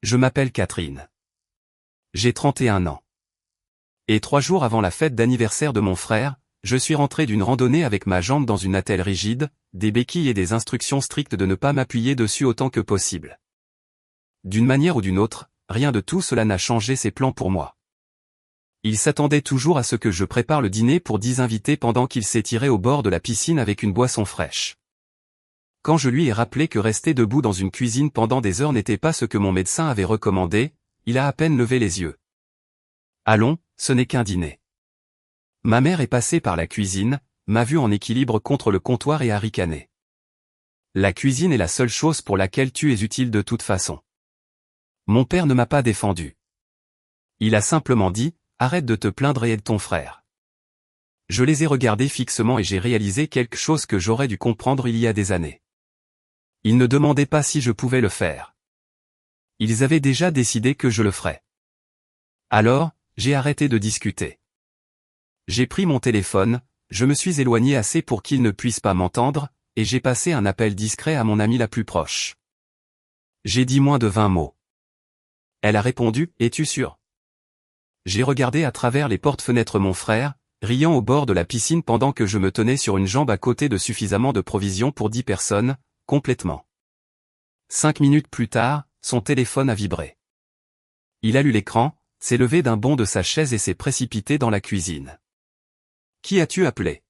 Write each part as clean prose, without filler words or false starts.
Je m'appelle Catherine. J'ai 31 ans. Et 3 jours avant la fête d'anniversaire de mon frère, je suis rentré d'une randonnée avec ma jambe dans une attelle rigide, des béquilles et des instructions strictes de ne pas m'appuyer dessus autant que possible. D'une manière ou d'une autre, rien de tout cela n'a changé ses plans pour moi. Il s'attendait toujours à ce que je prépare le dîner pour 10 invités pendant qu'il s'étirait au bord de la piscine avec une boisson fraîche. Quand je lui ai rappelé que rester debout dans une cuisine pendant des heures n'était pas ce que mon médecin avait recommandé, il a à peine levé les yeux. Allons, ce n'est qu'un dîner. Ma mère est passée par la cuisine, m'a vu en équilibre contre le comptoir et a ricané. La cuisine est la seule chose pour laquelle tu es utile de toute façon. Mon père ne m'a pas défendu. Il a simplement dit, arrête de te plaindre et aide ton frère. Je les ai regardés fixement et j'ai réalisé quelque chose que j'aurais dû comprendre il y a des années. Ils ne demandaient pas si je pouvais le faire. Ils avaient déjà décidé que je le ferais. Alors, j'ai arrêté de discuter. J'ai pris mon téléphone, je me suis éloigné assez pour qu'ils ne puissent pas m'entendre, et j'ai passé un appel discret à mon amie la plus proche. J'ai dit moins de 20 mots. Elle a répondu, es-tu sûr? J'ai regardé à travers les portes-fenêtres mon frère, riant au bord de la piscine pendant que je me tenais sur une jambe à côté de suffisamment de provisions pour 10 personnes, complètement. 5 minutes plus tard, son téléphone a vibré. Il a lu l'écran, s'est levé d'un bond de sa chaise et s'est précipité dans la cuisine. Qui as-tu appelé?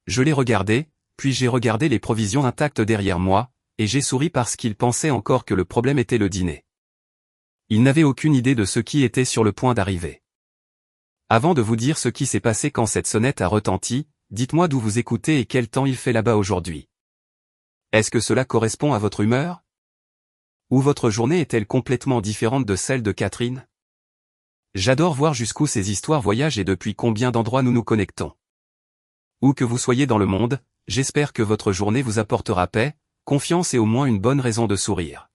Je l'ai regardé, puis j'ai regardé les provisions intactes derrière moi, et j'ai souri parce qu'il pensait encore que le problème était le dîner. Il n'avait aucune idée de ce qui était sur le point d'arriver. Avant de vous dire ce qui s'est passé quand cette sonnette a retenti, dites-moi d'où vous écoutez et quel temps il fait là-bas aujourd'hui. Est-ce que cela correspond à votre humeur? Ou votre journée est-elle complètement différente de celle de Catherine? J'adore voir jusqu'où ces histoires voyagent et depuis combien d'endroits nous nous connectons. Où que vous soyez dans le monde, j'espère que votre journée vous apportera paix, confiance et au moins une bonne raison de sourire.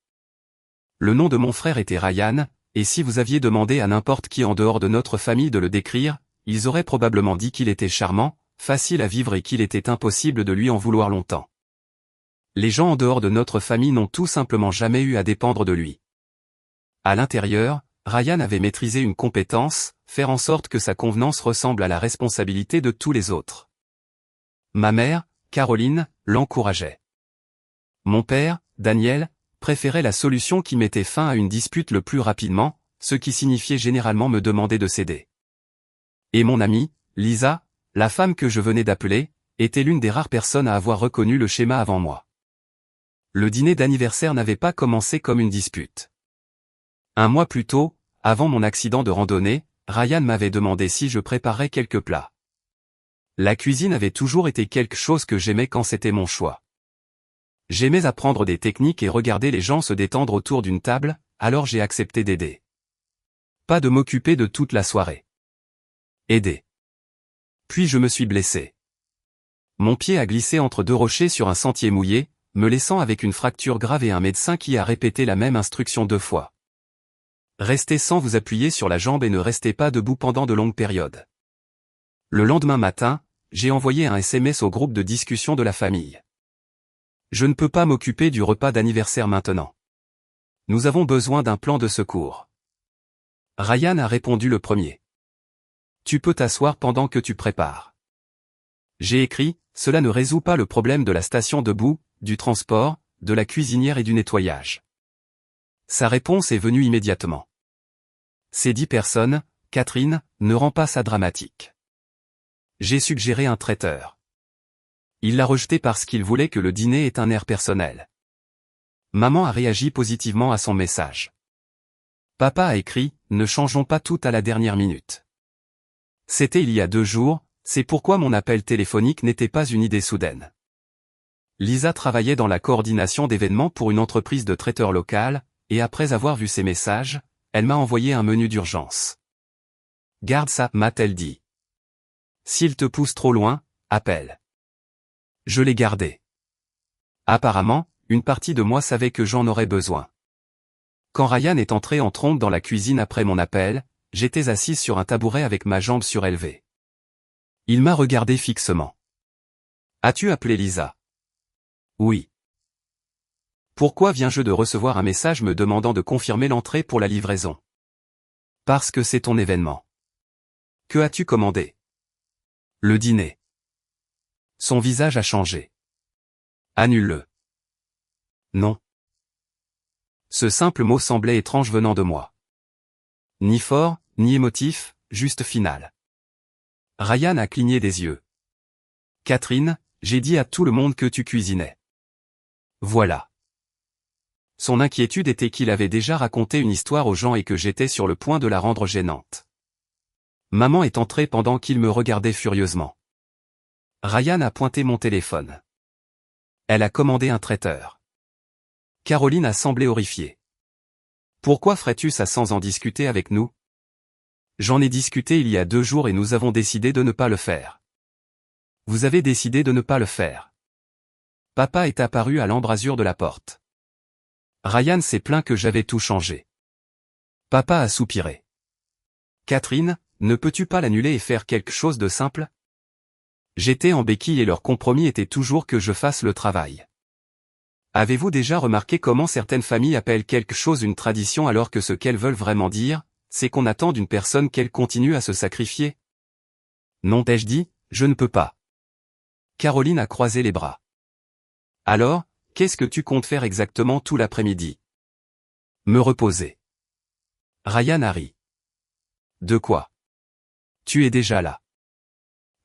Le nom de mon frère était Ryan, et si vous aviez demandé à n'importe qui en dehors de notre famille de le décrire, ils auraient probablement dit qu'il était charmant, facile à vivre et qu'il était impossible de lui en vouloir longtemps. Les gens en dehors de notre famille n'ont tout simplement jamais eu à dépendre de lui. À l'intérieur, Ryan avait maîtrisé une compétence, faire en sorte que sa convenance ressemble à la responsabilité de tous les autres. Ma mère, Caroline, l'encourageait. Mon père, Daniel, préférait la solution qui mettait fin à une dispute le plus rapidement, ce qui signifiait généralement me demander de céder. Et mon amie, Lisa, la femme que je venais d'appeler, était l'une des rares personnes à avoir reconnu le schéma avant moi. Le dîner d'anniversaire n'avait pas commencé comme une dispute. Un mois plus tôt, avant mon accident de randonnée, Ryan m'avait demandé si je préparais quelques plats. La cuisine avait toujours été quelque chose que j'aimais quand c'était mon choix. J'aimais apprendre des techniques et regarder les gens se détendre autour d'une table, alors j'ai accepté d'aider. Pas de m'occuper de toute la soirée. Aider. Puis je me suis blessé. Mon pied a glissé entre 2 rochers sur un sentier mouillé, me laissant avec une fracture grave et un médecin qui a répété la même instruction 2 fois. Restez sans vous appuyer sur la jambe et ne restez pas debout pendant de longues périodes. Le lendemain matin, j'ai envoyé un SMS au groupe de discussion de la famille. Je ne peux pas m'occuper du repas d'anniversaire maintenant. Nous avons besoin d'un plan de secours. Ryan a répondu le premier. Tu peux t'asseoir pendant que tu prépares. J'ai écrit, cela ne résout pas le problème de la station debout, du transport, de la cuisinière et du nettoyage. Sa réponse est venue immédiatement. Ces 10 personnes, Catherine, ne rend pas ça dramatique. J'ai suggéré un traiteur. Il l'a rejeté parce qu'il voulait que le dîner ait un air personnel. Maman a réagi positivement à son message. Papa a écrit, ne changeons pas tout à la dernière minute. C'était il y a 2 jours, c'est pourquoi mon appel téléphonique n'était pas une idée soudaine. Lisa travaillait dans la coordination d'événements pour une entreprise de traiteurs locale, et après avoir vu ces messages, elle m'a envoyé un menu d'urgence. Garde ça, m'a-t-elle dit. S'il te pousse trop loin, appelle. Je l'ai gardé. Apparemment, une partie de moi savait que j'en aurais besoin. Quand Ryan est entré en trombe dans la cuisine après mon appel, j'étais assise sur un tabouret avec ma jambe surélevée. Il m'a regardé fixement. As-tu appelé Lisa? Oui. Pourquoi viens-je de recevoir un message me demandant de confirmer l'entrée pour la livraison? Parce que c'est ton événement. Que as-tu commandé? Le dîner. Son visage a changé. Annule-le. Non. Ce simple mot semblait étrange venant de moi. Ni fort, ni émotif, juste final. Ryan a cligné des yeux. Catherine, j'ai dit à tout le monde que tu cuisinais. Voilà. Son inquiétude était qu'il avait déjà raconté une histoire aux gens et que j'étais sur le point de la rendre gênante. Maman est entrée pendant qu'il me regardait furieusement. Ryan a pointé mon téléphone. Elle a commandé un traiteur. Caroline a semblé horrifiée. Pourquoi ferais-tu ça sans en discuter avec nous? J'en ai discuté il y a 2 jours et nous avons décidé de ne pas le faire. Vous avez décidé de ne pas le faire. Papa est apparu à l'embrasure de la porte. Ryan s'est plaint que j'avais tout changé. Papa a soupiré. Catherine, ne peux-tu pas l'annuler et faire quelque chose de simple? J'étais en béquille et leur compromis était toujours que je fasse le travail. Avez-vous déjà remarqué comment certaines familles appellent quelque chose une tradition alors que ce qu'elles veulent vraiment dire, c'est qu'on attend d'une personne qu'elle continue à se sacrifier? Non, ai-je dit, je ne peux pas. Caroline a croisé les bras. Alors, qu'est-ce que tu comptes faire exactement tout l'après-midi? Me reposer. Ryan a ri. De quoi? Tu es déjà là.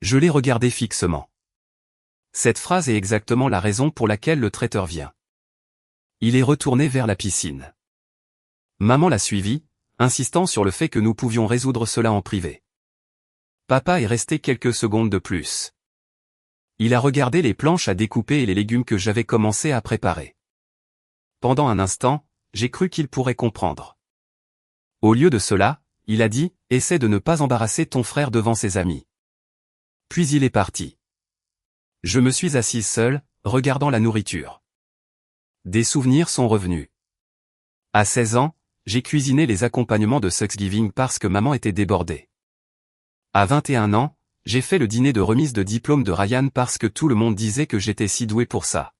Je l'ai regardé fixement. Cette phrase est exactement la raison pour laquelle le traiteur vient. Il est retourné vers la piscine. Maman l'a suivi, insistant sur le fait que nous pouvions résoudre cela en privé. Papa est resté quelques secondes de plus. Il a regardé les planches à découper et les légumes que j'avais commencé à préparer. Pendant un instant, j'ai cru qu'il pourrait comprendre. Au lieu de cela, il a dit, « Essaie de ne pas embarrasser ton frère devant ses amis. » Puis il est parti. Je me suis assise seule, regardant la nourriture. Des souvenirs sont revenus. À 16 ans, j'ai cuisiné les accompagnements de Thanksgiving parce que maman était débordée. À 21 ans, j'ai fait le dîner de remise de diplôme de Ryan parce que tout le monde disait que j'étais si doué pour ça.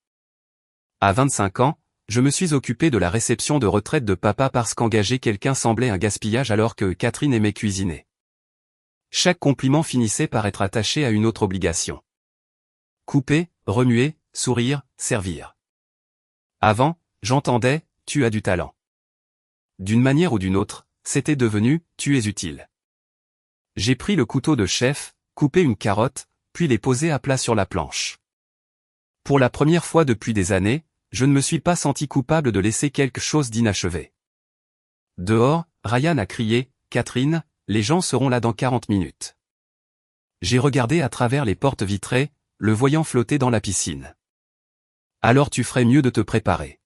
À 25 ans, je me suis occupé de la réception de retraite de papa parce qu'engager quelqu'un semblait un gaspillage alors que Catherine aimait cuisiner. Chaque compliment finissait par être attaché à une autre obligation. Couper, remuer, sourire, servir. Avant, j'entendais, tu as du talent. D'une manière ou d'une autre, c'était devenu, tu es utile. J'ai pris le couteau de chef, coupé une carotte, puis les posé à plat sur la planche. Pour la première fois depuis des années, je ne me suis pas senti coupable de laisser quelque chose d'inachevé. Dehors, Ryan a crié, Catherine, les gens seront là dans 40 minutes. J'ai regardé à travers les portes vitrées, le voyant flotter dans la piscine. Alors tu ferais mieux de te préparer.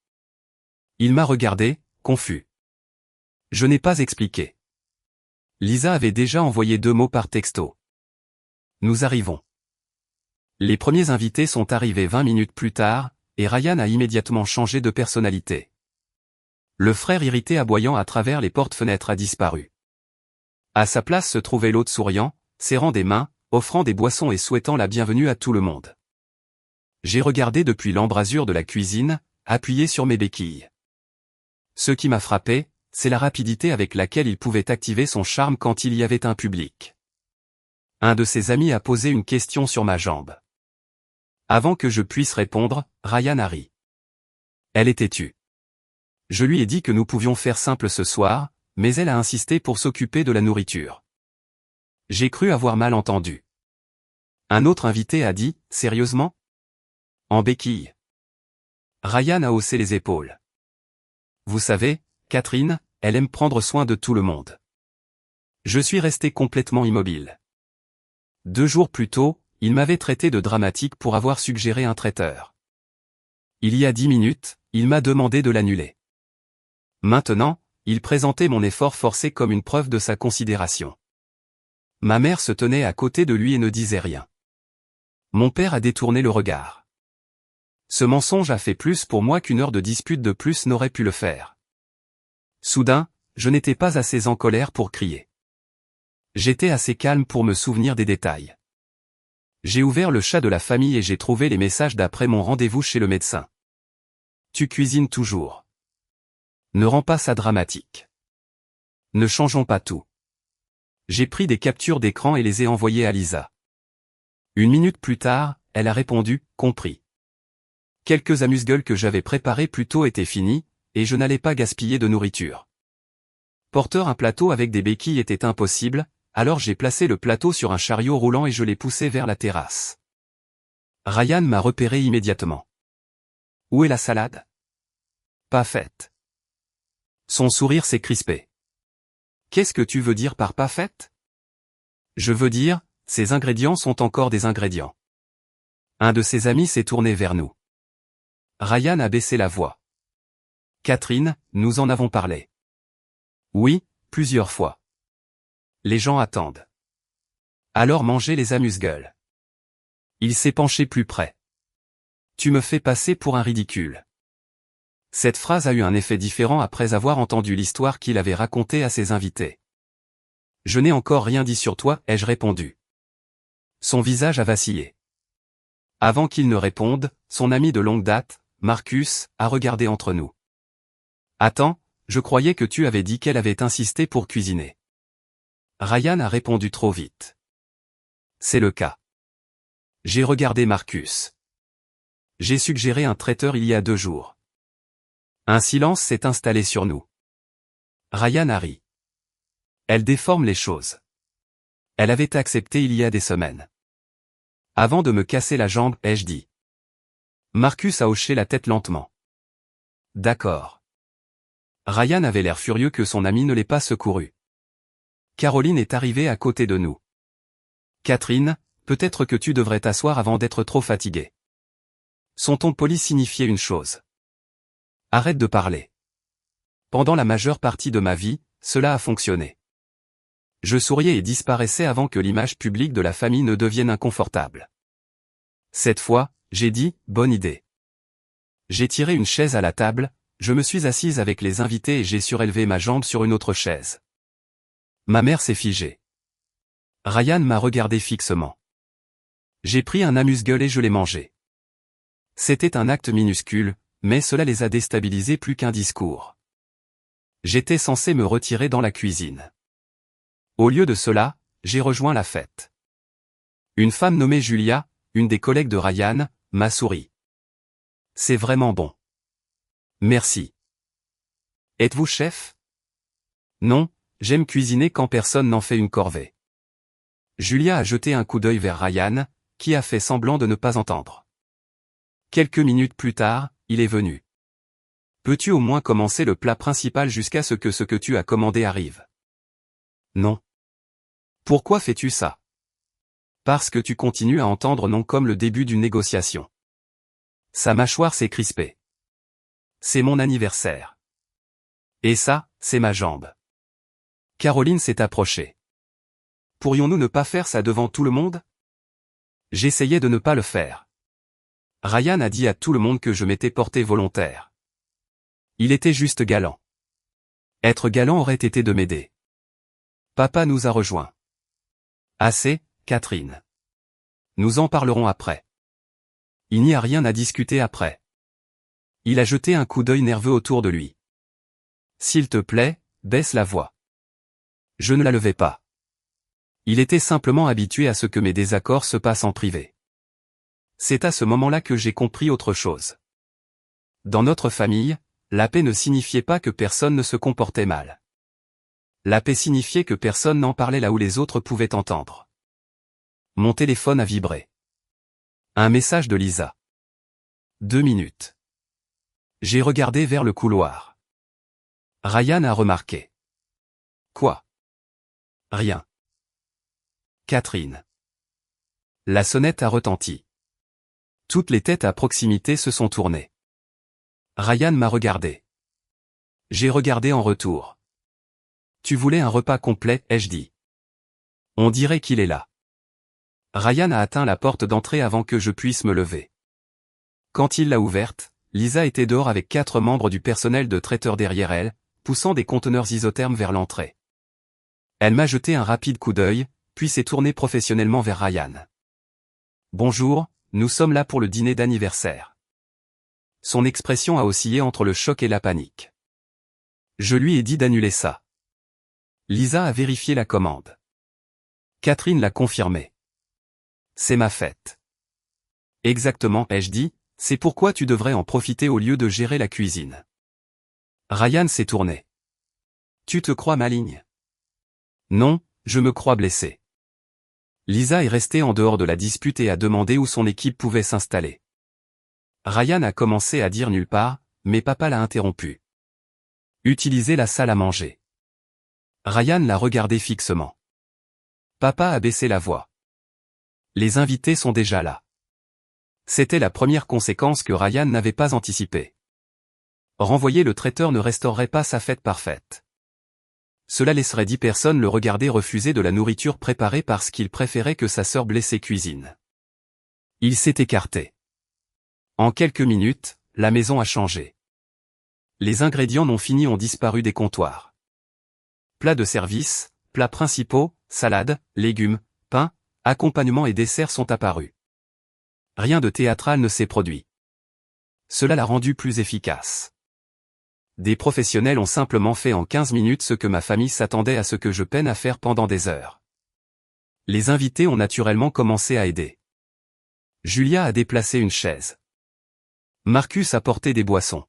Il m'a regardé, confus. Je n'ai pas expliqué. Lisa avait déjà envoyé 2 mots par texto. Nous arrivons. Les premiers invités sont arrivés 20 minutes plus tard, et Ryan a immédiatement changé de personnalité. Le frère irrité aboyant à travers les portes-fenêtres a disparu. À sa place se trouvait l'autre souriant, serrant des mains, offrant des boissons et souhaitant la bienvenue à tout le monde. J'ai regardé depuis l'embrasure de la cuisine, appuyé sur mes béquilles. Ce qui m'a frappé, c'est la rapidité avec laquelle il pouvait activer son charme quand il y avait un public. Un de ses amis a posé une question sur ma jambe. Avant que je puisse répondre, Ryan a ri. Elle est têtue. Je lui ai dit que nous pouvions faire simple ce soir, mais elle a insisté pour s'occuper de la nourriture. J'ai cru avoir mal entendu. Un autre invité a dit, sérieusement? En béquille. Ryan a haussé les épaules. Vous savez, Catherine, elle aime prendre soin de tout le monde. Je suis resté complètement immobile. 2 jours plus tôt, il m'avait traité de dramatique pour avoir suggéré un traiteur. Il y a 10 minutes, il m'a demandé de l'annuler. Maintenant, il présentait mon effort forcé comme une preuve de sa considération. Ma mère se tenait à côté de lui et ne disait rien. Mon père a détourné le regard. Ce mensonge a fait plus pour moi qu'1 heure de dispute de plus n'aurait pu le faire. Soudain, je n'étais pas assez en colère pour crier. J'étais assez calme pour me souvenir des détails. J'ai ouvert le chat de la famille et j'ai trouvé les messages d'après mon rendez-vous chez le médecin. Tu cuisines toujours. Ne rends pas ça dramatique. Ne changeons pas tout. J'ai pris des captures d'écran et les ai envoyées à Lisa. 1 minute plus tard, elle a répondu, compris. Quelques amuse-gueules que j'avais préparés plus tôt étaient finis, et je n'allais pas gaspiller de nourriture. Porteur un plateau avec des béquilles était impossible, alors j'ai placé le plateau sur un chariot roulant et je l'ai poussé vers la terrasse. Ryan m'a repéré immédiatement. Où est la salade? Pas faite. Son sourire s'est crispé. Qu'est-ce que tu veux dire par pas faite? Je veux dire, ces ingrédients sont encore des ingrédients. Un de ses amis s'est tourné vers nous. Ryan a baissé la voix. Catherine, nous en avons parlé. Oui, plusieurs fois. Les gens attendent. Alors mangez les amuse-gueules. Il s'est penché plus près. Tu me fais passer pour un ridicule. Cette phrase a eu un effet différent après avoir entendu l'histoire qu'il avait racontée à ses invités. Je n'ai encore rien dit sur toi, ai-je répondu. Son visage a vacillé. Avant qu'il ne réponde, son ami de longue date, Marcus, a regardé entre nous. Attends, je croyais que tu avais dit qu'elle avait insisté pour cuisiner. Ryan a répondu trop vite. C'est le cas. J'ai regardé Marcus. J'ai suggéré un traiteur il y a 2 jours. Un silence s'est installé sur nous. Ryan a ri. Elle déforme les choses. Elle avait accepté il y a des semaines. Avant de me casser la jambe, ai-je dit. Marcus a hoché la tête lentement. D'accord. Ryan avait l'air furieux que son ami ne l'ait pas secouru. Caroline est arrivée à côté de nous. Catherine, peut-être que tu devrais t'asseoir avant d'être trop fatiguée. Son ton poli signifiait une chose. Arrête de parler. Pendant la majeure partie de ma vie, cela a fonctionné. Je souriais et disparaissais avant que l'image publique de la famille ne devienne inconfortable. Cette fois, j'ai dit, bonne idée. J'ai tiré une chaise à la table, je me suis assise avec les invités et j'ai surélevé ma jambe sur une autre chaise. Ma mère s'est figée. Ryan m'a regardé fixement. J'ai pris un amuse-gueule et je l'ai mangé. C'était un acte minuscule, mais cela les a déstabilisés plus qu'un discours. J'étais censé me retirer dans la cuisine. Au lieu de cela, j'ai rejoint la fête. Une femme nommée Julia, une des collègues de Ryan, m'a souri. C'est vraiment bon. Merci. Êtes-vous chef? Non, j'aime cuisiner quand personne n'en fait une corvée. Julia a jeté un coup d'œil vers Ryan, qui a fait semblant de ne pas entendre. Quelques minutes plus tard, il est venu. Peux-tu au moins commencer le plat principal jusqu'à ce que tu as commandé arrive? Non. Pourquoi fais-tu ça? Parce que tu continues à entendre non comme le début d'une négociation. Sa mâchoire s'est crispée. C'est mon anniversaire. Et ça, c'est ma jambe. Caroline s'est approchée. Pourrions-nous ne pas faire ça devant tout le monde? J'essayais de ne pas le faire. Ryan a dit à tout le monde que je m'étais porté volontaire. Il était juste galant. Être galant aurait été de m'aider. Papa nous a rejoints. Assez, Catherine. Nous en parlerons après. Il n'y a rien à discuter après. Il a jeté un coup d'œil nerveux autour de lui. S'il te plaît, baisse la voix. Je ne la levai pas. Il était simplement habitué à ce que mes désaccords se passent en privé. C'est à ce moment-là que j'ai compris autre chose. Dans notre famille, la paix ne signifiait pas que personne ne se comportait mal. La paix signifiait que personne n'en parlait là où les autres pouvaient entendre. Mon téléphone a vibré. Un message de Lisa. 2 minutes. J'ai regardé vers le couloir. Ryan a remarqué. Quoi? Rien. Catherine. La sonnette a retenti. Toutes les têtes à proximité se sont tournées. Ryan m'a regardé. J'ai regardé en retour. Tu voulais un repas complet, ai-je dit. On dirait qu'il est là. Ryan a atteint la porte d'entrée avant que je puisse me lever. Quand il l'a ouverte, Lisa était dehors avec 4 membres du personnel de traiteur derrière elle, poussant des conteneurs isothermes vers l'entrée. Elle m'a jeté un rapide coup d'œil, puis s'est tournée professionnellement vers Ryan. Bonjour, nous sommes là pour le dîner d'anniversaire. Son expression a oscillé entre le choc et la panique. Je lui ai dit d'annuler ça. Lisa a vérifié la commande. Catherine l'a confirmé. C'est ma fête. Exactement, ai-je dit, c'est pourquoi tu devrais en profiter au lieu de gérer la cuisine. Ryan s'est tourné. Tu te crois maligne? Non, je me crois blessé. Lisa est restée en dehors de la dispute et a demandé où son équipe pouvait s'installer. Ryan a commencé à dire nulle part, mais papa l'a interrompu. Utilisez la salle à manger. Ryan l'a regardé fixement. Papa a baissé la voix. Les invités sont déjà là. C'était la première conséquence que Ryan n'avait pas anticipée. Renvoyer le traiteur ne restaurerait pas sa fête parfaite. Cela laisserait 10 personnes le regarder refuser de la nourriture préparée parce qu'il préférait que sa sœur blessée cuisine. Il s'est écarté. En quelques minutes, la maison a changé. Les ingrédients non finis ont disparu des comptoirs. Plats de service, plats principaux, salades, légumes, pain, accompagnements et desserts sont apparus. Rien de théâtral ne s'est produit. Cela l'a rendu plus efficace. Des professionnels ont simplement fait en 15 minutes ce que ma famille s'attendait à ce que je peine à faire pendant des heures. Les invités ont naturellement commencé à aider. Julia a déplacé une chaise. Marcus a porté des boissons.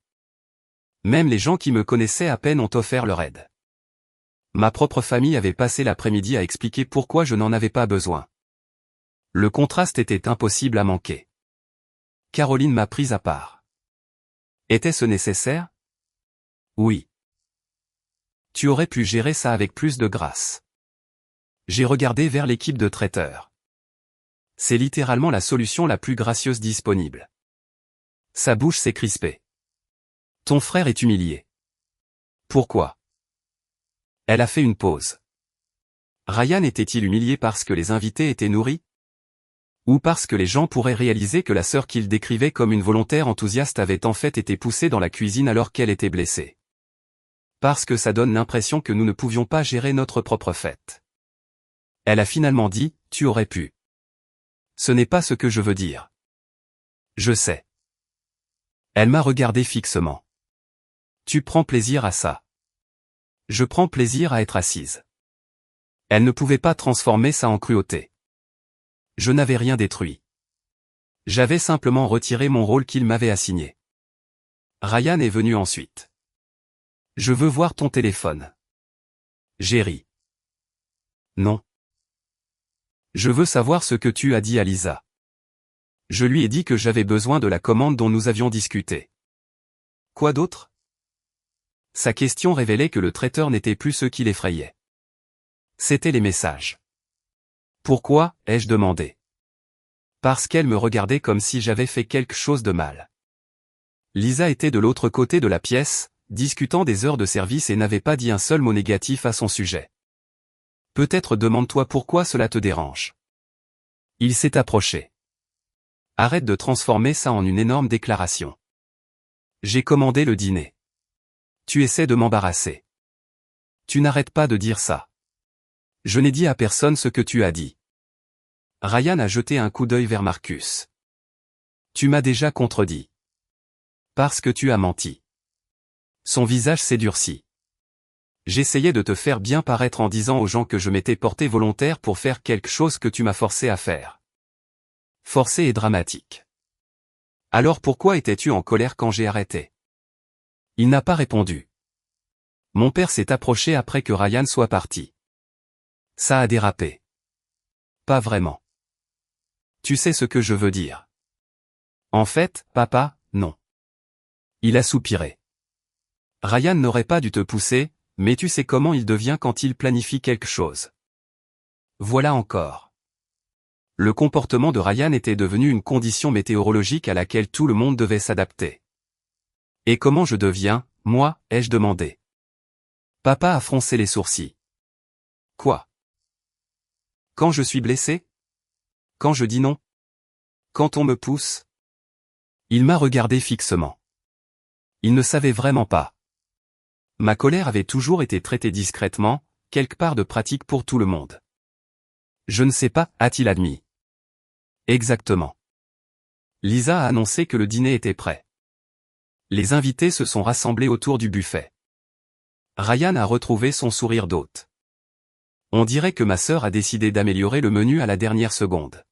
Même les gens qui me connaissaient à peine ont offert leur aide. Ma propre famille avait passé l'après-midi à expliquer pourquoi je n'en avais pas besoin. Le contraste était impossible à manquer. Caroline m'a prise à part. Était-ce nécessaire? Oui. Tu aurais pu gérer ça avec plus de grâce. J'ai regardé vers l'équipe de traiteurs. C'est littéralement la solution la plus gracieuse disponible. Sa bouche s'est crispée. Ton frère est humilié. Pourquoi? Elle a fait une pause. Ryan était-il humilié parce que les invités étaient nourris? Ou parce que les gens pourraient réaliser que la sœur qu'il décrivait comme une volontaire enthousiaste avait en fait été poussée dans la cuisine alors qu'elle était blessée? Parce que ça donne l'impression que nous ne pouvions pas gérer notre propre fête. Elle a finalement dit, tu aurais pu. Ce n'est pas ce que je veux dire. Je sais. Elle m'a regardé fixement. Tu prends plaisir à ça. Je prends plaisir à être assise. Elle ne pouvait pas transformer ça en cruauté. Je n'avais rien détruit. J'avais simplement retiré mon rôle qu'il m'avait assigné. Ryan est venu ensuite. Je veux voir ton téléphone. J'ai ri. Non. Je veux savoir ce que tu as dit à Lisa. Je lui ai dit que j'avais besoin de la commande dont nous avions discuté. Quoi d'autre? Sa question révélait que le traiteur n'était plus ce qui l'effrayait. C'étaient les messages. Pourquoi, ai-je demandé? Parce qu'elle me regardait comme si j'avais fait quelque chose de mal. Lisa était de l'autre côté de la pièce, discutant des heures de service et n'avait pas dit un seul mot négatif à son sujet. Peut-être demande-toi pourquoi cela te dérange. Il s'est approché. Arrête de transformer ça en une énorme déclaration. J'ai commandé le dîner. Tu essaies de m'embarrasser. Tu n'arrêtes pas de dire ça. Je n'ai dit à personne ce que tu as dit. Ryan a jeté un coup d'œil vers Marcus. Tu m'as déjà contredit. Parce que tu as menti. Son visage s'est durci. J'essayais de te faire bien paraître en disant aux gens que je m'étais porté volontaire pour faire quelque chose que tu m'as forcé à faire. Forcé et dramatique. Alors pourquoi étais-tu en colère quand j'ai arrêté? Il n'a pas répondu. Mon père s'est approché après que Ryan soit parti. Ça a dérapé. Pas vraiment. Tu sais ce que je veux dire. En fait, papa, non. Il a soupiré. Ryan n'aurait pas dû te pousser, mais tu sais comment il devient quand il planifie quelque chose. Voilà encore. Le comportement de Ryan était devenu une condition météorologique à laquelle tout le monde devait s'adapter. Et comment je deviens, moi, ai-je demandé. Papa a froncé les sourcils. Quoi? Quand je suis blessé? Quand je dis non? Quand on me pousse? Il m'a regardé fixement. Il ne savait vraiment pas. Ma colère avait toujours été traitée discrètement, quelque part de pratique pour tout le monde. Je ne sais pas, a-t-il admis. Exactement. Lisa a annoncé que le dîner était prêt. Les invités se sont rassemblés autour du buffet. Ryan a retrouvé son sourire d'hôte. On dirait que ma sœur a décidé d'améliorer le menu à la dernière seconde.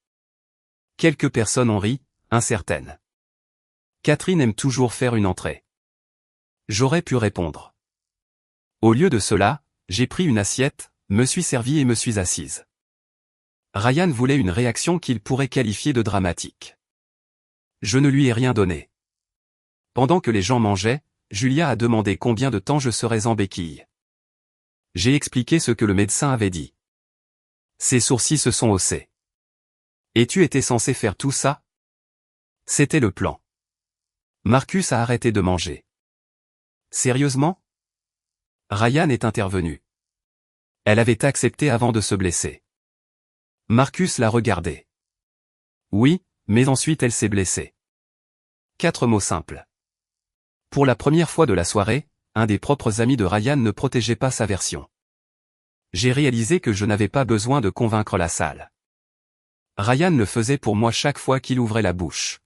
Quelques personnes ont ri, incertaines. Catherine aime toujours faire une entrée. J'aurais pu répondre. Au lieu de cela, j'ai pris une assiette, me suis servi et me suis assise. Ryan voulait une réaction qu'il pourrait qualifier de dramatique. Je ne lui ai rien donné. Pendant que les gens mangeaient, Julia a demandé combien de temps je serais en béquille. J'ai expliqué ce que le médecin avait dit. Ses sourcils se sont haussés. Et tu étais censé faire tout ça? C'était le plan. Marcus a arrêté de manger. Sérieusement? Ryan est intervenu. Elle avait accepté avant de se blesser. Marcus l'a regardé. Oui, mais ensuite elle s'est blessée. 4 mots simples. Pour la première fois de la soirée, un des propres amis de Ryan ne protégeait pas sa version. J'ai réalisé que je n'avais pas besoin de convaincre la salle. Ryan le faisait pour moi chaque fois qu'il ouvrait la bouche.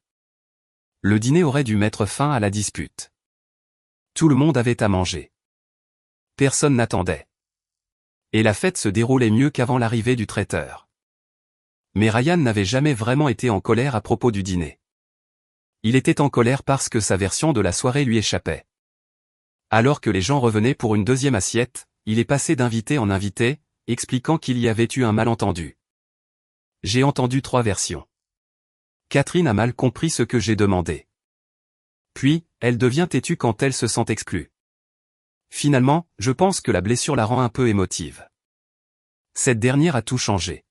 Le dîner aurait dû mettre fin à la dispute. Tout le monde avait à manger. Personne n'attendait. Et la fête se déroulait mieux qu'avant l'arrivée du traiteur. Mais Ryan n'avait jamais vraiment été en colère à propos du dîner. Il était en colère parce que sa version de la soirée lui échappait. Alors que les gens revenaient pour une deuxième assiette, il est passé d'invité en invité, expliquant qu'il y avait eu un malentendu. J'ai entendu 3 versions. Catherine a mal compris ce que j'ai demandé. Puis, elle devient têtue quand elle se sent exclue. Finalement, je pense que la blessure la rend un peu émotive. Cette dernière a tout changé.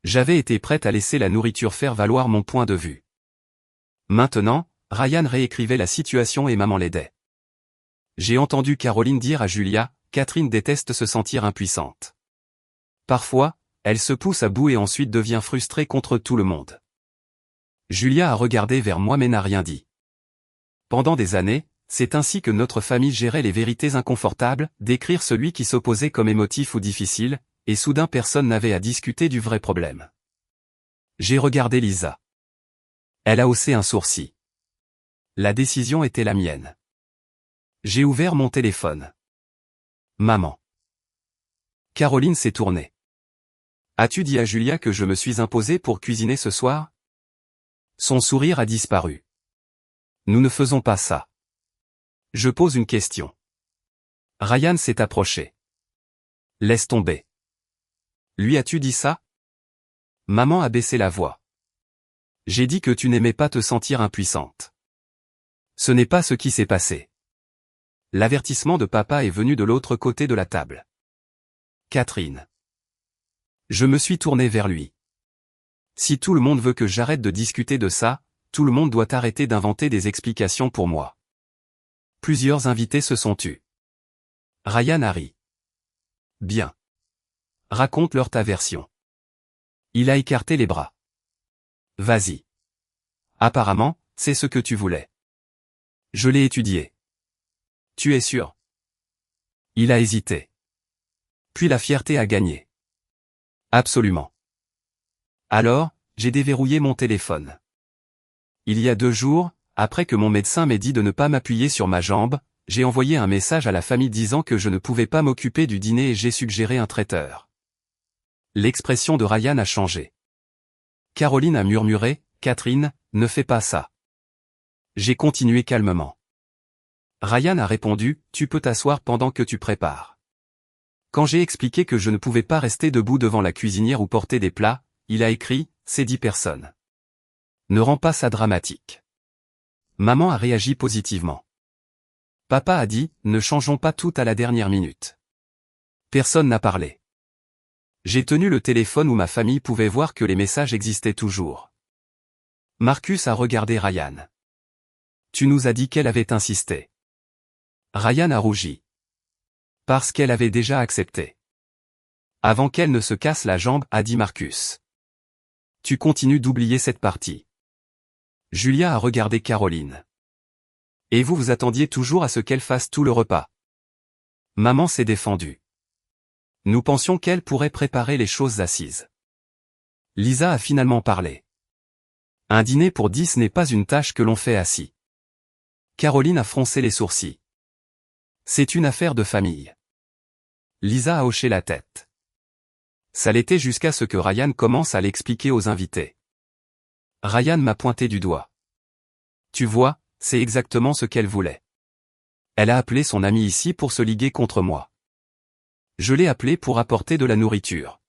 J'avais été prête à laisser la nourriture faire valoir mon point de vue. Maintenant, Ryan réécrivait la situation et maman l'aidait. J'ai entendu Caroline dire à Julia, Catherine déteste se sentir impuissante. Parfois, elle se pousse à bout et ensuite devient frustrée contre tout le monde. Julia a regardé vers moi mais n'a rien dit. Pendant des années, c'est ainsi que notre famille gérait les vérités inconfortables, décrire celui qui s'opposait comme émotif ou difficile, et soudain personne n'avait à discuter du vrai problème. J'ai regardé Lisa. Elle a haussé un sourcil. La décision était la mienne. J'ai ouvert mon téléphone. Maman. Caroline s'est tournée. As-tu dit à Julia que je me suis imposé pour cuisiner ce soir? Son sourire a disparu. Nous ne faisons pas ça. Je pose une question. Ryan s'est approché. Laisse tomber. Lui as-tu dit ça? Maman a baissé la voix. J'ai dit que tu n'aimais pas te sentir impuissante. Ce n'est pas ce qui s'est passé. L'avertissement de papa est venu de l'autre côté de la table. Catherine. Je me suis tourné vers lui. Si tout le monde veut que j'arrête de discuter de ça, tout le monde doit arrêter d'inventer des explications pour moi. Plusieurs invités se sont tus. Ryan a ri. Bien. Raconte-leur ta version. Il a écarté les bras. Vas-y. Apparemment, c'est ce que tu voulais. Je l'ai étudié. Tu es sûr? Il a hésité. Puis la fierté a gagné. Absolument. Alors, j'ai déverrouillé mon téléphone. Il y a 2 jours, après que mon médecin m'ait dit de ne pas m'appuyer sur ma jambe, j'ai envoyé un message à la famille disant que je ne pouvais pas m'occuper du dîner et j'ai suggéré un traiteur. L'expression de Ryan a changé. Caroline a murmuré, Catherine, ne fais pas ça. J'ai continué calmement. Ryan a répondu, tu peux t'asseoir pendant que tu prépares. Quand j'ai expliqué que je ne pouvais pas rester debout devant la cuisinière ou porter des plats, il a écrit, c'est 10 personnes. Ne rends pas ça dramatique. Maman a réagi positivement. Papa a dit, ne changeons pas tout à la dernière minute. Personne n'a parlé. J'ai tenu le téléphone où ma famille pouvait voir que les messages existaient toujours. Marcus a regardé Ryan. Tu nous as dit qu'elle avait insisté. Ryan a rougi. Parce qu'elle avait déjà accepté. Avant qu'elle ne se casse la jambe, a dit Marcus. Tu continues d'oublier cette partie. Julia a regardé Caroline. Et vous vous attendiez toujours à ce qu'elle fasse tout le repas. Maman s'est défendue. Nous pensions qu'elle pourrait préparer les choses assises. Lisa a finalement parlé. Un dîner pour 10 n'est pas une tâche que l'on fait assis. Caroline a froncé les sourcils. C'est une affaire de famille. Lisa a hoché la tête. Ça l'était jusqu'à ce que Ryan commence à l'expliquer aux invités. Ryan m'a pointé du doigt. Tu vois, c'est exactement ce qu'elle voulait. Elle a appelé son ami ici pour se liguer contre moi. Je l'ai appelé pour apporter de la nourriture.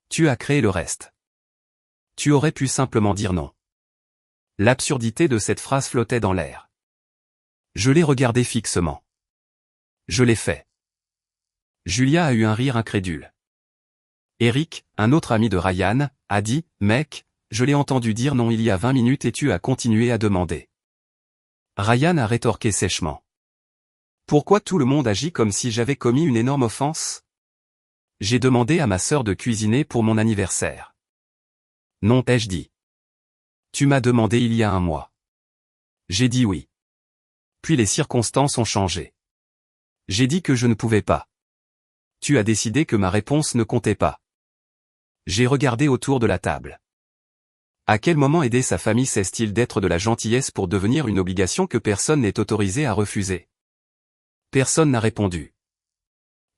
Tu as créé le reste. Tu aurais pu simplement dire non. L'absurdité de cette phrase flottait dans l'air. Je l'ai regardé fixement. Je l'ai fait. Julia a eu un rire incrédule. Eric, un autre ami de Ryan, a dit « Mec, je l'ai entendu dire non il y a 20 minutes et tu as continué à demander. » Ryan a rétorqué sèchement. « Pourquoi tout le monde agit comme si j'avais commis une énorme offense ? J'ai demandé à ma sœur de cuisiner pour mon anniversaire. » Non, ai-je dit. Tu m'as demandé il y a un mois. J'ai dit oui. Puis les circonstances ont changé. J'ai dit que je ne pouvais pas. Tu as décidé que ma réponse ne comptait pas. J'ai regardé autour de la table. À quel moment aider sa famille cesse-t-il d'être de la gentillesse pour devenir une obligation que personne n'est autorisé à refuser? Personne n'a répondu.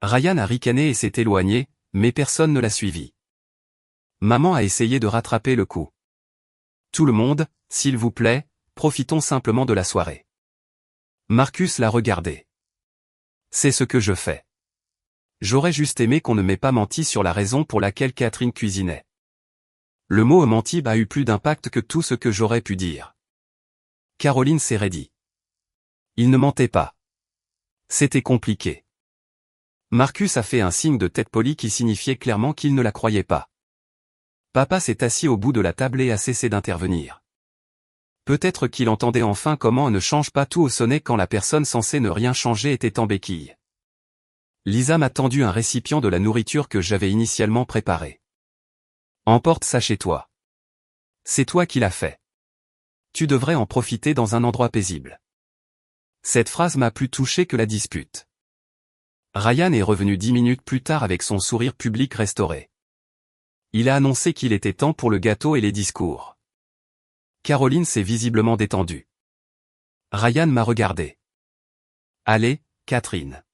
Ryan a ricané et s'est éloigné, mais personne ne l'a suivi. Maman a essayé de rattraper le coup. Tout le monde, s'il vous plaît, profitons simplement de la soirée. Marcus l'a regardé. C'est ce que je fais. J'aurais juste aimé qu'on ne m'ait pas menti sur la raison pour laquelle Catherine cuisinait. Le mot menti a eu plus d'impact que tout ce que j'aurais pu dire. Caroline s'est raidie. Il ne mentait pas. C'était compliqué. Marcus a fait un signe de tête polie qui signifiait clairement qu'il ne la croyait pas. Papa s'est assis au bout de la table et a cessé d'intervenir. Peut-être qu'il entendait enfin comment on ne change pas tout au sonnet quand la personne censée ne rien changer était en béquille. Lisa m'a tendu un récipient de la nourriture que j'avais initialement préparée. Emporte ça chez toi. C'est toi qui l'as fait. Tu devrais en profiter dans un endroit paisible. Cette phrase m'a plus touché que la dispute. Ryan est revenu 10 minutes plus tard avec son sourire public restauré. Il a annoncé qu'il était temps pour le gâteau et les discours. Caroline s'est visiblement détendue. Ryan m'a regardé. Allez, Catherine.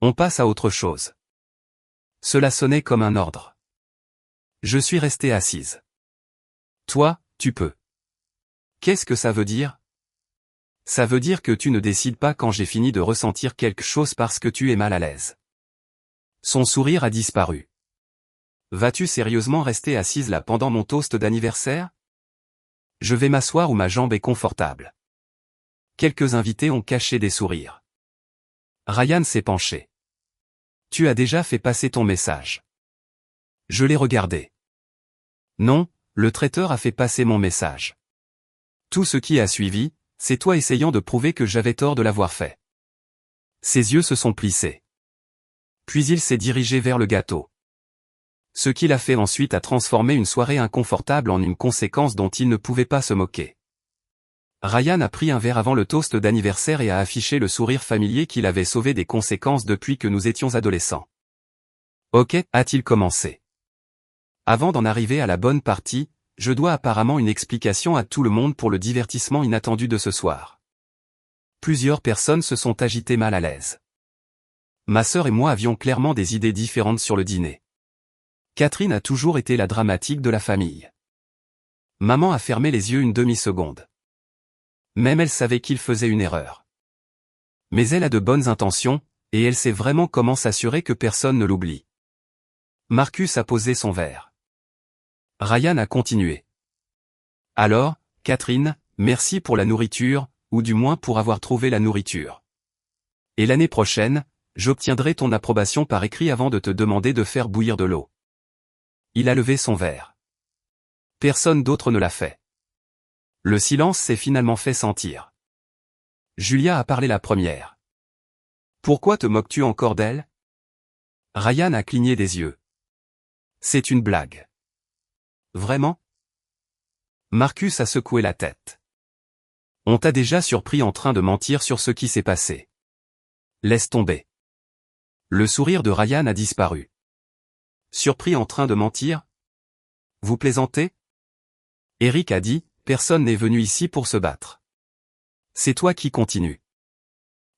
On passe à autre chose. Cela sonnait comme un ordre. Je suis restée assise. Toi, tu peux. Qu'est-ce que ça veut dire? Ça veut dire que tu ne décides pas quand j'ai fini de ressentir quelque chose parce que tu es mal à l'aise. Son sourire a disparu. Vas-tu sérieusement rester assise là pendant mon toast d'anniversaire? Je vais m'asseoir où ma jambe est confortable. Quelques invités ont caché des sourires. Ryan s'est penché. Tu as déjà fait passer ton message. Je l'ai regardé. Non, le traiteur a fait passer mon message. Tout ce qui a suivi, c'est toi essayant de prouver que j'avais tort de l'avoir fait. Ses yeux se sont plissés. Puis il s'est dirigé vers le gâteau. Ce qu'il a fait ensuite a transformé une soirée inconfortable en une conséquence dont il ne pouvait pas se moquer. Ryan a pris un verre avant le toast d'anniversaire et a affiché le sourire familier qu'il avait sauvé des conséquences depuis que nous étions adolescents. Ok, a-t-il commencé. Avant d'en arriver à la bonne partie, je dois apparemment une explication à tout le monde pour le divertissement inattendu de ce soir. Plusieurs personnes se sont agitées mal à l'aise. Ma sœur et moi avions clairement des idées différentes sur le dîner. Catherine a toujours été la dramatique de la famille. Maman a fermé les yeux une demi-seconde. Même elle savait qu'il faisait une erreur. Mais elle a de bonnes intentions, et elle sait vraiment comment s'assurer que personne ne l'oublie. Marcus a posé son verre. Ryan a continué. Alors, Catherine, merci pour la nourriture, ou du moins pour avoir trouvé la nourriture. Et l'année prochaine, j'obtiendrai ton approbation par écrit avant de te demander de faire bouillir de l'eau. Il a levé son verre. Personne d'autre ne l'a fait. Le silence s'est finalement fait sentir. Julia a parlé la première. Pourquoi te moques-tu encore d'elle? Ryan a cligné des yeux. C'est une blague. Vraiment? Marcus a secoué la tête. On t'a déjà surpris en train de mentir sur ce qui s'est passé. Laisse tomber. Le sourire de Ryan a disparu. Surpris en train de mentir? Vous plaisantez? Eric a dit, personne n'est venu ici pour se battre. C'est toi qui continues.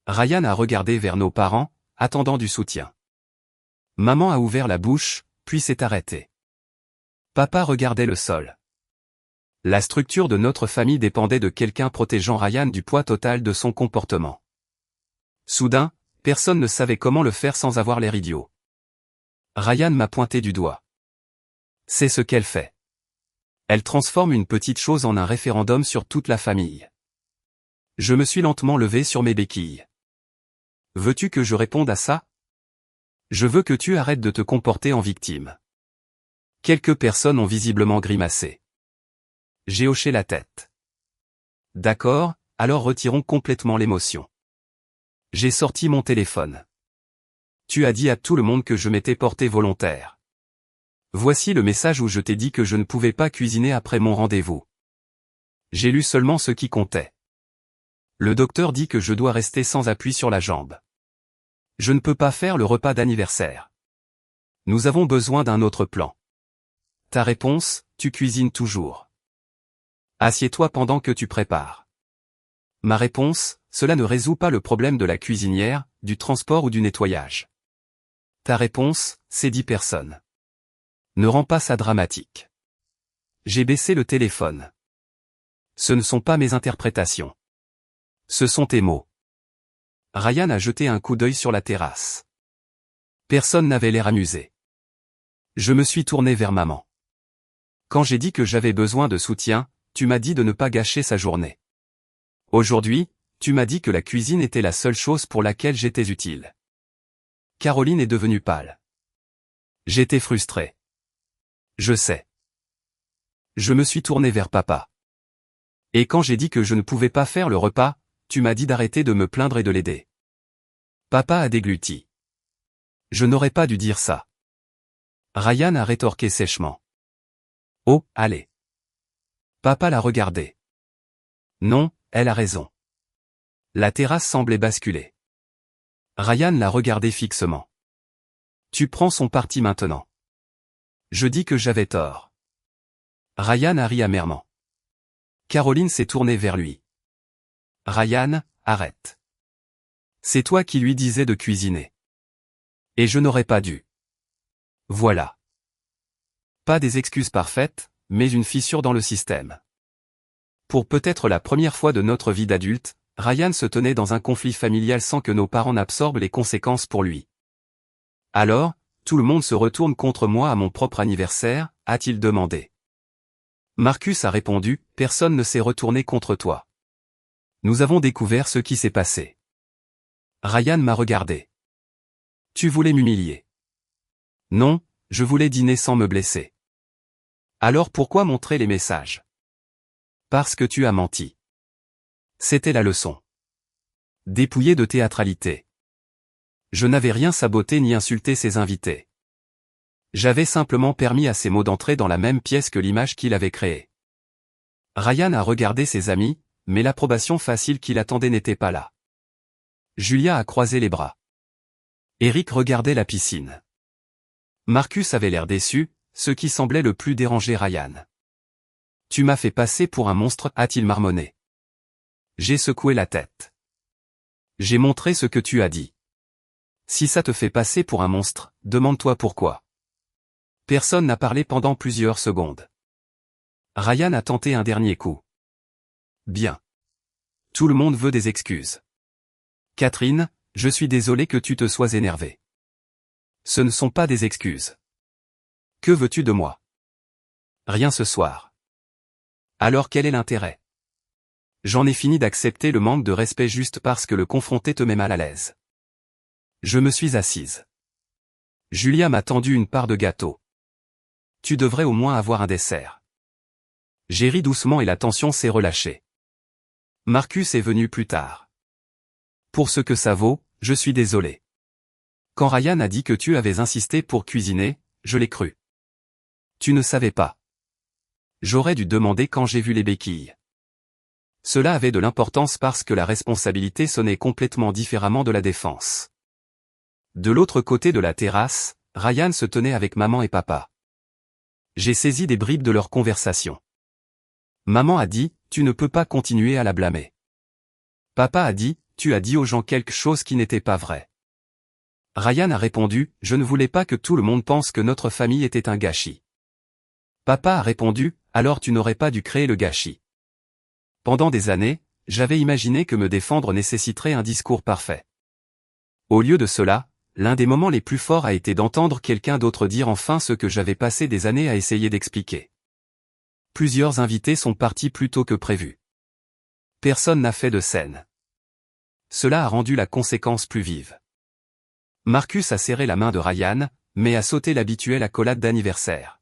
Ryan a regardé vers nos parents, attendant du soutien. Maman a ouvert la bouche, puis s'est arrêtée. Papa regardait le sol. La structure de notre famille dépendait de quelqu'un protégeant Ryan du poids total de son comportement. Soudain, personne ne savait comment le faire sans avoir l'air idiot. Ryan m'a pointé du doigt. C'est ce qu'elle fait. Elle transforme une petite chose en un référendum sur toute la famille. Je me suis lentement levé sur mes béquilles. Veux-tu que je réponde à ça? Je veux que tu arrêtes de te comporter en victime. Quelques personnes ont visiblement grimacé. J'ai hoché la tête. D'accord, alors retirons complètement l'émotion. J'ai sorti mon téléphone. Tu as dit à tout le monde que je m'étais porté volontaire. Voici le message où je t'ai dit que je ne pouvais pas cuisiner après mon rendez-vous. J'ai lu seulement ce qui comptait. Le docteur dit que je dois rester sans appui sur la jambe. Je ne peux pas faire le repas d'anniversaire. Nous avons besoin d'un autre plan. Ta réponse, tu cuisines toujours. Assieds-toi pendant que tu prépares. Ma réponse, cela ne résout pas le problème de la cuisinière, du transport ou du nettoyage. Ta réponse, c'est 10 personnes. Ne rends pas ça dramatique. J'ai baissé le téléphone. Ce ne sont pas mes interprétations. Ce sont tes mots. Ryan a jeté un coup d'œil sur la terrasse. Personne n'avait l'air amusé. Je me suis tourné vers maman. Quand j'ai dit que j'avais besoin de soutien, tu m'as dit de ne pas gâcher sa journée. Aujourd'hui, tu m'as dit que la cuisine était la seule chose pour laquelle j'étais utile. Caroline est devenue pâle. J'étais frustré. Je sais. Je me suis tourné vers papa. Et quand j'ai dit que je ne pouvais pas faire le repas, tu m'as dit d'arrêter de me plaindre et de l'aider. Papa a dégluti. Je n'aurais pas dû dire ça. Ryan a rétorqué sèchement. Oh, allez. Papa l'a regardé. Non, elle a raison. La terrasse semblait basculer. Ryan l'a regardé fixement. Tu prends son parti maintenant. Je dis que j'avais tort. Ryan a ri amèrement. Caroline s'est tournée vers lui. Ryan, arrête. C'est toi qui lui disais de cuisiner. Et je n'aurais pas dû. Voilà. Pas des excuses parfaites, mais une fissure dans le système. Pour peut-être la première fois de notre vie d'adulte, Ryan se tenait dans un conflit familial sans que nos parents n'absorbent les conséquences pour lui. Alors, tout le monde se retourne contre moi à mon propre anniversaire, a-t-il demandé. Marcus a répondu, personne ne s'est retourné contre toi. Nous avons découvert ce qui s'est passé. Ryan m'a regardé. Tu voulais m'humilier. Non, je voulais dîner sans me blesser. Alors pourquoi montrer les messages? Parce que tu as menti. C'était la leçon. Dépouillé de théâtralité. Je n'avais rien saboté ni insulté ses invités. J'avais simplement permis à ces mots d'entrer dans la même pièce que l'image qu'il avait créée. Ryan a regardé ses amis, mais l'approbation facile qu'il attendait n'était pas là. Julia a croisé les bras. Eric regardait la piscine. Marcus avait l'air déçu, ce qui semblait le plus déranger Ryan. Tu m'as fait passer pour un monstre, a-t-il marmonné. J'ai secoué la tête. J'ai montré ce que tu as dit. Si ça te fait passer pour un monstre, demande-toi pourquoi. Personne n'a parlé pendant plusieurs secondes. Ryan a tenté un dernier coup. Bien. Tout le monde veut des excuses. Catherine, je suis désolé que tu te sois énervée. Ce ne sont pas des excuses. Que veux-tu de moi? Rien ce soir. Alors quel est l'intérêt? J'en ai fini d'accepter le manque de respect juste parce que le confronter te met mal à l'aise. Je me suis assise. Julia m'a tendu une part de gâteau. Tu devrais au moins avoir un dessert. J'ai ri doucement et la tension s'est relâchée. Marcus est venu plus tard. Pour ce que ça vaut, je suis désolé. Quand Ryan a dit que tu avais insisté pour cuisiner, je l'ai cru. Tu ne savais pas. J'aurais dû demander quand j'ai vu les béquilles. Cela avait de l'importance parce que la responsabilité sonnait complètement différemment de la défense. De l'autre côté de la terrasse, Ryan se tenait avec maman et papa. J'ai saisi des bribes de leur conversation. Maman a dit, tu ne peux pas continuer à la blâmer. Papa a dit, tu as dit aux gens quelque chose qui n'était pas vrai. Ryan a répondu, je ne voulais pas que tout le monde pense que notre famille était un gâchis. Papa a répondu, alors tu n'aurais pas dû créer le gâchis. Pendant des années, j'avais imaginé que me défendre nécessiterait un discours parfait. Au lieu de cela, l'un des moments les plus forts a été d'entendre quelqu'un d'autre dire enfin ce que j'avais passé des années à essayer d'expliquer. Plusieurs invités sont partis plus tôt que prévu. Personne n'a fait de scène. Cela a rendu la conséquence plus vive. Marcus a serré la main de Ryan, mais a sauté l'habituelle accolade d'anniversaire.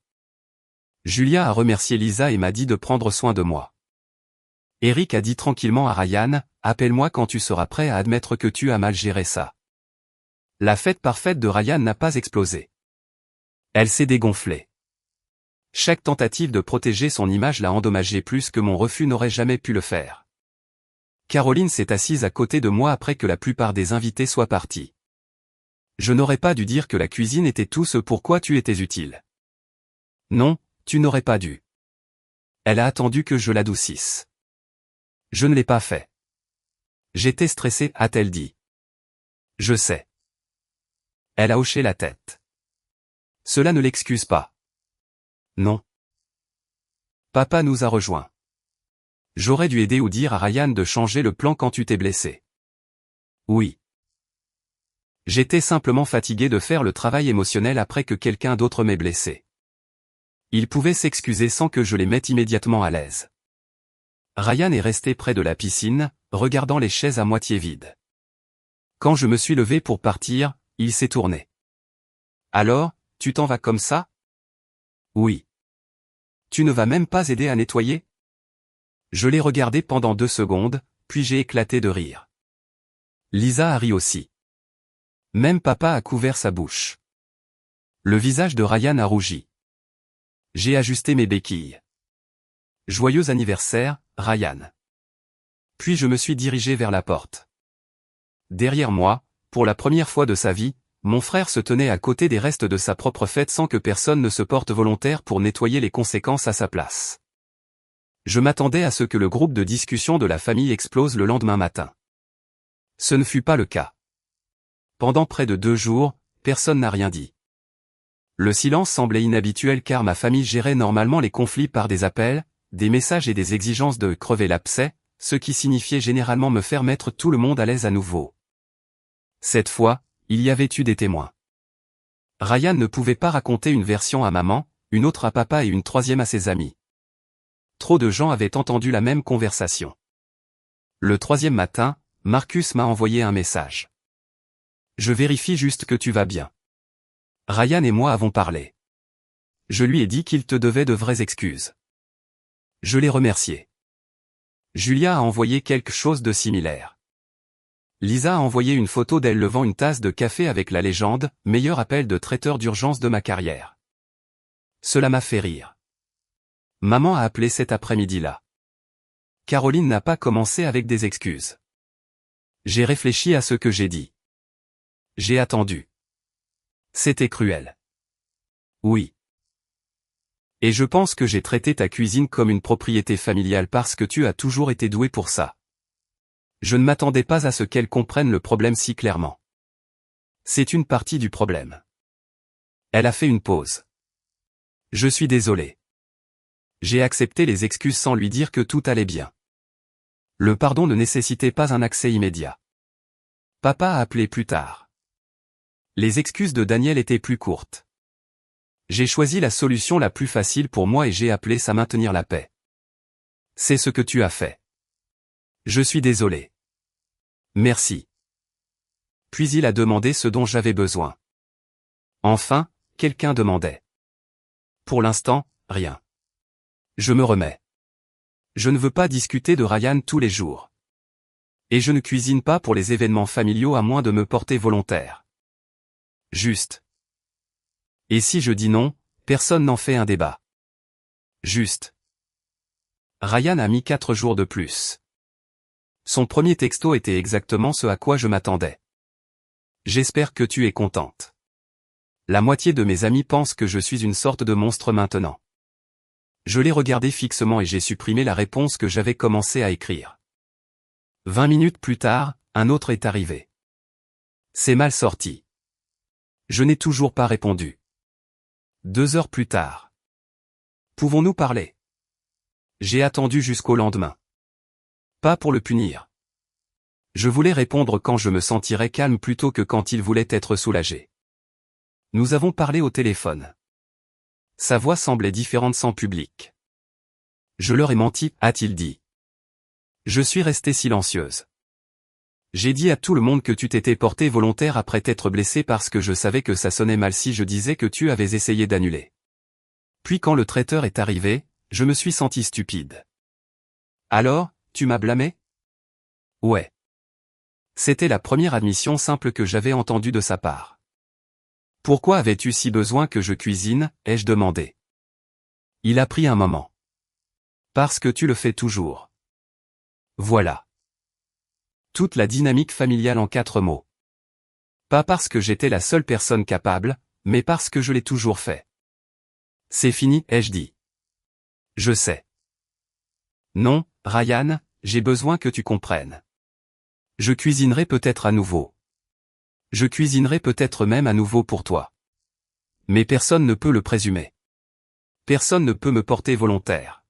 Julia a remercié Lisa et m'a dit de prendre soin de moi. Eric a dit tranquillement à Ryan, appelle-moi quand tu seras prêt à admettre que tu as mal géré ça. La fête parfaite de Ryan n'a pas explosé. Elle s'est dégonflée. Chaque tentative de protéger son image l'a endommagé plus que mon refus n'aurait jamais pu le faire. Caroline s'est assise à côté de moi après que la plupart des invités soient partis. Je n'aurais pas dû dire que la cuisine était tout ce pourquoi tu étais utile. Non, tu n'aurais pas dû. Elle a attendu que je l'adoucisse. Je ne l'ai pas fait. J'étais stressée, a-t-elle dit. Je sais. Elle a hoché la tête. Cela ne l'excuse pas. Non. Papa nous a rejoints. J'aurais dû aider ou dire à Ryan de changer le plan quand tu t'es blessé. Oui. J'étais simplement fatigué de faire le travail émotionnel après que quelqu'un d'autre m'ait blessé. Il pouvait s'excuser sans que je les mette immédiatement à l'aise. Ryan est resté près de la piscine, regardant les chaises à moitié vides. Quand je me suis levé pour partir, il s'est tourné. Alors, tu t'en vas comme ça? Oui. Tu ne vas même pas aider à nettoyer? Je l'ai regardé pendant 2 secondes, puis j'ai éclaté de rire. Lisa a ri aussi. Même papa a couvert sa bouche. Le visage de Ryan a rougi. J'ai ajusté mes béquilles. Joyeux anniversaire, Ryan. Puis je me suis dirigé vers la porte. Derrière moi, pour la première fois de sa vie, mon frère se tenait à côté des restes de sa propre fête sans que personne ne se porte volontaire pour nettoyer les conséquences à sa place. Je m'attendais à ce que le groupe de discussion de la famille explose le lendemain matin. Ce ne fut pas le cas. Pendant près de 2 jours, personne n'a rien dit. Le silence semblait inhabituel car ma famille gérait normalement les conflits par des appels, des messages et des exigences de crever l'abcès, ce qui signifiait généralement me faire mettre tout le monde à l'aise à nouveau. Cette fois, il y avait eu des témoins. Ryan ne pouvait pas raconter une version à maman, une autre à papa et une troisième à ses amis. Trop de gens avaient entendu la même conversation. Le 3e matin, Marcus m'a envoyé un message. Je vérifie juste que tu vas bien. Ryan et moi avons parlé. Je lui ai dit qu'il te devait de vraies excuses. Je l'ai remercié. Julia a envoyé quelque chose de similaire. Lisa a envoyé une photo d'elle levant une tasse de café avec la légende « Meilleur appel de traiteur d'urgence de ma carrière ». Cela m'a fait rire. Maman a appelé cet après-midi-là. Caroline n'a pas commencé avec des excuses. J'ai réfléchi à ce que j'ai dit. J'ai attendu. C'était cruel. Oui. Et je pense que j'ai traité ta cuisine comme une propriété familiale parce que tu as toujours été doué pour ça. Je ne m'attendais pas à ce qu'elle comprenne le problème si clairement. C'est une partie du problème. Elle a fait une pause. Je suis désolé. J'ai accepté les excuses sans lui dire que tout allait bien. Le pardon ne nécessitait pas un accès immédiat. Papa a appelé plus tard. Les excuses de Daniel étaient plus courtes. J'ai choisi la solution la plus facile pour moi et j'ai appelé ça maintenir la paix. C'est ce que tu as fait. Je suis désolé. Merci. Puis il a demandé ce dont j'avais besoin. Enfin, quelqu'un demandait. Pour l'instant, rien. Je me remets. Je ne veux pas discuter de Ryan tous les jours. Et je ne cuisine pas pour les événements familiaux à moins de me porter volontaire. Juste. Et si je dis non, personne n'en fait un débat. Juste. Ryan a mis 4 jours de plus. Son premier texto était exactement ce à quoi je m'attendais. J'espère que tu es contente. La moitié de mes amis pensent que je suis une sorte de monstre maintenant. Je l'ai regardé fixement et j'ai supprimé la réponse que j'avais commencé à écrire. 20 minutes plus tard, un autre est arrivé. C'est mal sorti. Je n'ai toujours pas répondu. 2 heures plus tard. Pouvons-nous parler? J'ai attendu jusqu'au lendemain. Pas pour le punir. Je voulais répondre quand je me sentirais calme plutôt que quand il voulait être soulagé. Nous avons parlé au téléphone. Sa voix semblait différente sans public. Je leur ai menti, a-t-il dit. Je suis restée silencieuse. J'ai dit à tout le monde que tu t'étais porté volontaire après t'être blessé parce que je savais que ça sonnait mal si je disais que tu avais essayé d'annuler. Puis quand le traiteur est arrivé, je me suis senti stupide. Alors, tu m'as blâmé? Ouais. C'était la première admission simple que j'avais entendue de sa part. Pourquoi avais-tu si besoin que je cuisine, ai-je demandé. Il a pris un moment. Parce que tu le fais toujours. Voilà. Toute la dynamique familiale en 4 mots. Pas parce que j'étais la seule personne capable, mais parce que je l'ai toujours fait. C'est fini, ai-je dit. Je sais. Non, Ryan, j'ai besoin que tu comprennes. Je cuisinerai peut-être à nouveau. Je cuisinerai peut-être même à nouveau pour toi. Mais personne ne peut le présumer. Personne ne peut me porter volontaire.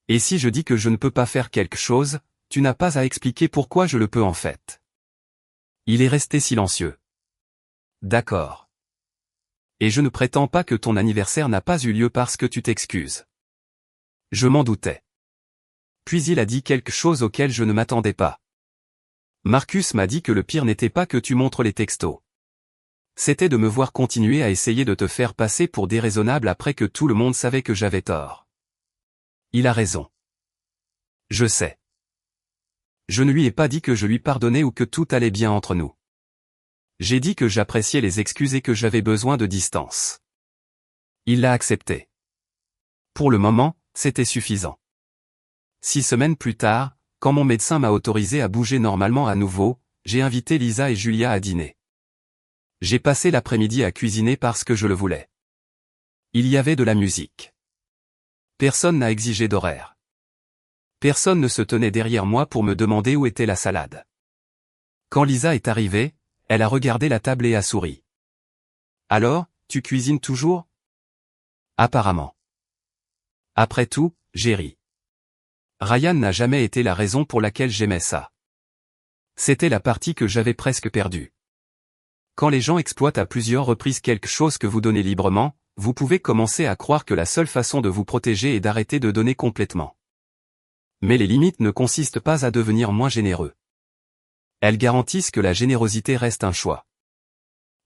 Et si je dis que je ne peux pas faire quelque chose, tu n'as pas à expliquer pourquoi je le peux en fait. Il est resté silencieux. D'accord. Et je ne prétends pas que ton anniversaire n'a pas eu lieu parce que tu t'excuses. Je m'en doutais. Puis il a dit quelque chose auquel je ne m'attendais pas. Marcus m'a dit que le pire n'était pas que tu montres les textos. C'était de me voir continuer à essayer de te faire passer pour déraisonnable après que tout le monde savait que j'avais tort. Il a raison. Je sais. Je ne lui ai pas dit que je lui pardonnais ou que tout allait bien entre nous. J'ai dit que j'appréciais les excuses et que j'avais besoin de distance. Il l'a accepté. Pour le moment, c'était suffisant. 6 semaines plus tard, quand mon médecin m'a autorisé à bouger normalement à nouveau, j'ai invité Lisa et Julia à dîner. J'ai passé l'après-midi à cuisiner parce que je le voulais. Il y avait de la musique. Personne n'a exigé d'horaire. Personne ne se tenait derrière moi pour me demander où était la salade. Quand Lisa est arrivée, elle a regardé la table et a souri. Alors, tu cuisines toujours? Apparemment. Après tout, j'ai ri. Ryan n'a jamais été la raison pour laquelle j'aimais ça. C'était la partie que j'avais presque perdue. Quand les gens exploitent à plusieurs reprises quelque chose que vous donnez librement, vous pouvez commencer à croire que la seule façon de vous protéger est d'arrêter de donner complètement. Mais les limites ne consistent pas à devenir moins généreux. Elles garantissent que la générosité reste un choix.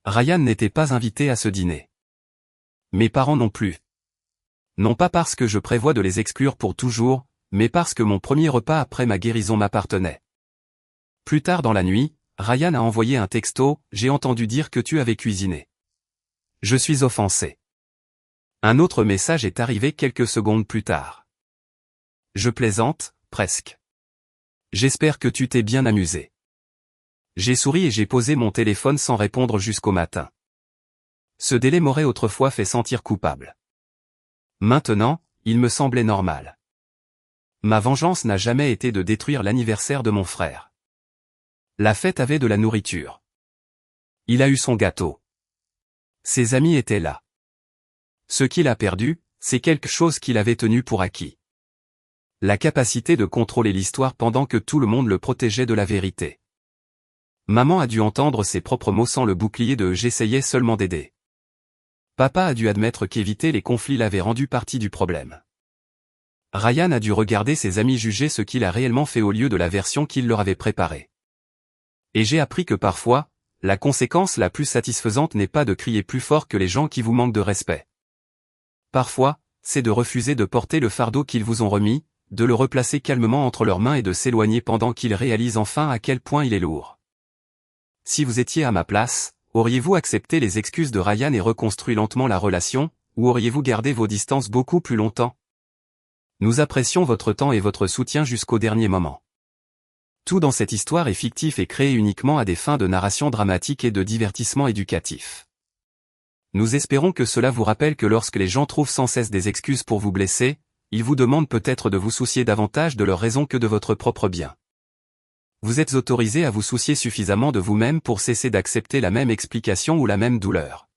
Ryan n'était pas invité à ce dîner. Mes parents non plus. Non pas parce que je prévois de les exclure pour toujours, mais parce que mon premier repas après ma guérison m'appartenait. Plus tard dans la nuit, Ryan a envoyé un texto, j'ai entendu dire que tu avais cuisiné. Je suis offensé. Un autre message est arrivé quelques secondes plus tard. Je plaisante, presque. J'espère que tu t'es bien amusé. J'ai souri et j'ai posé mon téléphone sans répondre jusqu'au matin. Ce délai m'aurait autrefois fait sentir coupable. Maintenant, il me semblait normal. Ma vengeance n'a jamais été de détruire l'anniversaire de mon frère. La fête avait de la nourriture. Il a eu son gâteau. Ses amis étaient là. Ce qu'il a perdu, c'est quelque chose qu'il avait tenu pour acquis. La capacité de contrôler l'histoire pendant que tout le monde le protégeait de la vérité. Maman a dû entendre ses propres mots sans le bouclier de « j'essayais seulement d'aider ». Papa a dû admettre qu'éviter les conflits l'avait rendu partie du problème. Ryan a dû regarder ses amis juger ce qu'il a réellement fait au lieu de la version qu'il leur avait préparée. Et j'ai appris que parfois, la conséquence la plus satisfaisante n'est pas de crier plus fort que les gens qui vous manquent de respect. Parfois, c'est de refuser de porter le fardeau qu'ils vous ont remis, de le replacer calmement entre leurs mains et de s'éloigner pendant qu'ils réalisent enfin à quel point il est lourd. Si vous étiez à ma place, auriez-vous accepté les excuses de Ryan et reconstruit lentement la relation, ou auriez-vous gardé vos distances beaucoup plus longtemps? Nous apprécions votre temps et votre soutien jusqu'au dernier moment. Tout dans cette histoire est fictif et créé uniquement à des fins de narration dramatique et de divertissement éducatif. Nous espérons que cela vous rappelle que lorsque les gens trouvent sans cesse des excuses pour vous blesser, ils vous demandent peut-être de vous soucier davantage de leurs raisons que de votre propre bien. Vous êtes autorisé à vous soucier suffisamment de vous-même pour cesser d'accepter la même explication ou la même douleur.